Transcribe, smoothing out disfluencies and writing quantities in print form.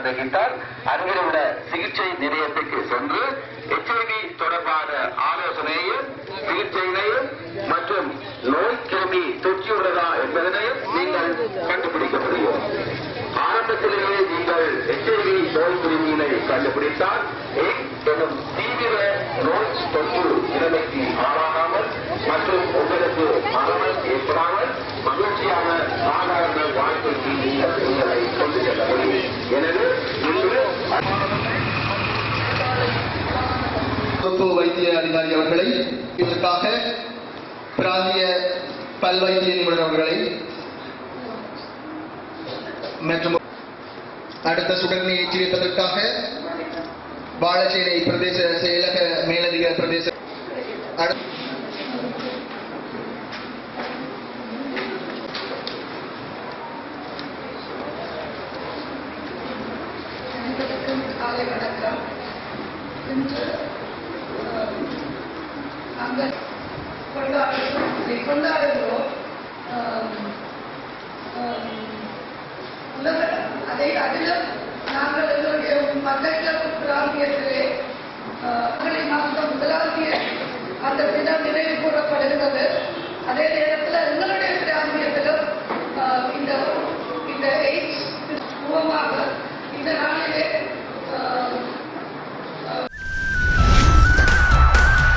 சந்தேகித்தால் அருகில் உள்ள சிகிச்சை நிலையத்துக்கு சென்று HIV தொடர்பான ஆலோசனையும் சிகிச்சையினையும் மற்றும் நோய் கிருமி தொற்றியுள்ளதா என்பதனையும் நீங்கள் கண்டுபிடிக்க முடியும். ஆரம்பத்திலேயே நீங்கள் HIV நோய் கிருமியினை கண்டுபிடித்தால் எனும் தீவிர நோய் தொற்று நிலைமைக்கு ஆளாகாமல் மற்றும் உங்களுக்கு மரணம் ஏற்படாமல் மகிழ்ச்சியான சாதாரண வாழ்க்கைக்கு நீங்கள் உங்களை கொண்டு செல்ல முடியும். எனவே இன்று வைத்திய அதிகாரி அவர்களை, இதற்காக பிராந்திய பல் வைத்திய நிபுணர் அவர்களை மற்றும் அடுத்த சுடர்னை எச்சரிப்பதற்காக வாழச்சேனை பிரதேச செயலக மேலதிக பிரதேச வணக்கம். இன்று நாங்கள் கொண்டாடுகிறோம் அதிலும் நாங்கள் எங்களுடைய மத்திய பிராந்தியத்திலே மாதம் முதலாம் தேதி அந்த தினம் நினைவு கூறப்படுகிறது. அதே